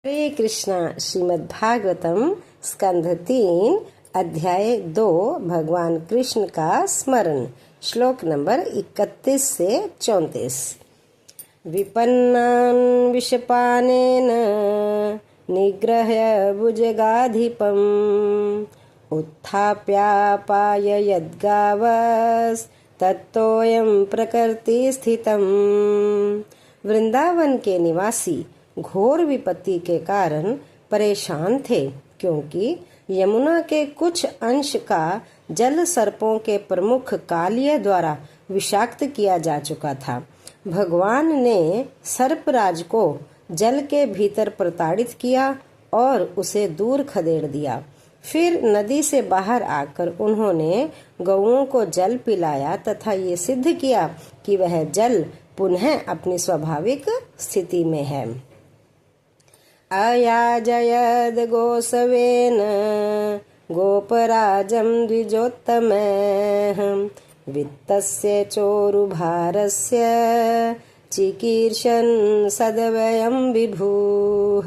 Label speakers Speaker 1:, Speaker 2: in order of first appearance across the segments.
Speaker 1: हरे कृष्णा। श्रीमद् भागवतम स्कंध 3 अध्याय 2 भगवान कृष्ण का स्मरण। श्लोक नंबर 31 से 34। विपन्नान् विषपानेन निग्रह्य भुजगाधिपम् उत्थाप्यापाय यद्गावस्तत्तोऽयं प्रकृति स्थितम्। वृंदावन के निवासी घोर विपत्ति के कारण परेशान थे, क्योंकि यमुना के कुछ अंश का जल सर्पों के प्रमुख कालिय द्वारा विषाक्त किया जा चुका था। भगवान ने सर्पराज को जल के भीतर प्रताड़ित किया और उसे दूर खदेड़ दिया। फिर नदी से बाहर आकर उन्होंने गौओं को जल पिलाया तथा ये सिद्ध किया कि वह जल पुनः अपनी स्वाभाविक स्थिति में है। अयाजयद गोसवेन गोपराजं द्विजोत्तमः वित्तस्य चोरुभारस्य चिकीर्षन् सदवयं विभुः।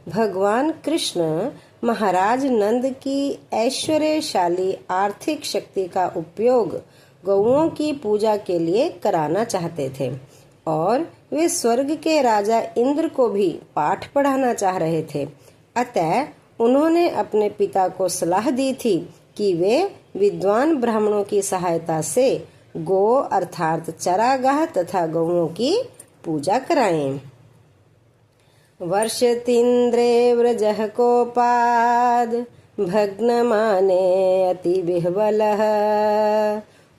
Speaker 1: भगवान कृष्ण महाराज नंद की ऐश्वर्यशाली आर्थिक शक्ति का उपयोग गौओं की पूजा के लिए कराना चाहते थे और वे स्वर्ग के राजा इंद्र को भी पाठ पढ़ाना चाह रहे थे। अतः उन्होंने अपने पिता को सलाह दी थी कि वे विद्वान ब्राह्मणों की सहायता से गो अर्थात चरागाह तथा गौओं की पूजा कराएं। वर्षतीन्द्रे व्रजः कोपाद भग्नमाने अति विह्वलः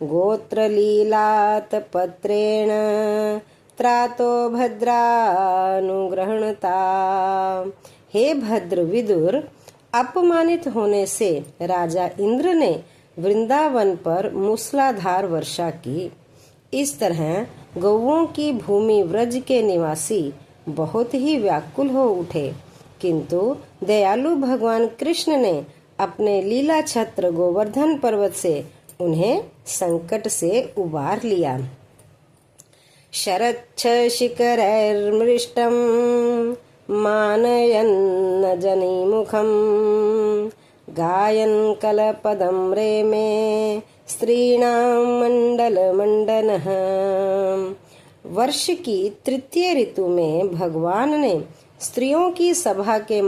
Speaker 1: गोत्रलीलात पत्रेण त्रातो भद्रानुग्रहणता। हे भद्र विदुर, अपमानित होने से राजा इंद्र ने वृंदावन पर मूसलाधार वर्षा की। इस तरह गौओं की भूमि व्रज के निवासी बहुत ही व्याकुल हो उठे, किंतु दयालु भगवान कृष्ण ने अपने लीला छत्र गोवर्धन पर्वत से उन्हें संकट से उबार लिया। शरच्छ शिखरैर्मृष्टं मानयन्न जनिमुखं गायन् कलपदं रेमे स्त्रीणां मंडलमंडनः। वर्ष की तृतीय ऋतु में भगवान ने स्त्रियों की सभा के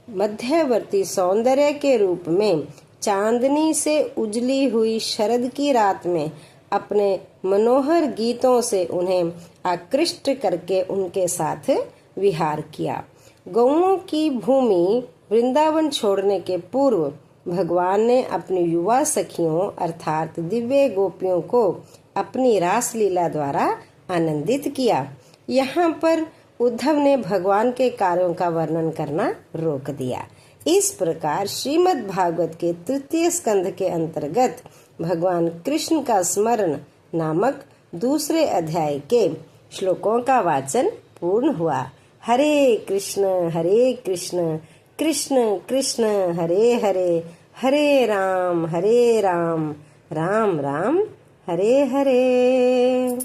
Speaker 1: मध्यवर्ती सौंदर्य के रूप में चांदनी से उजली हुई शरद की रात में अपने मनोहर गीतों से उन्हें आकृष्ट करके उनके साथ विहार किया। गौओं की भूमि वृंदावन छोड़ने के पूर्व भगवान ने अपनी युवा सखियों अर्थात दिव्य गोपियों को अपनी रास लीला द्वारा आनंदित किया। यहाँ पर उद्धव ने भगवान के कार्यों का वर्णन करना रोक दिया। इस प्रकार श्रीमद् भागवत के तृतीय स्कंध के अंतर्गत भगवान कृष्ण का स्मरण नामक दूसरे अध्याय के श्लोकों का वाचन पूर्ण हुआ। हरे कृष्ण कृष्ण कृष्ण हरे हरे, हरे राम राम राम हरे हरे।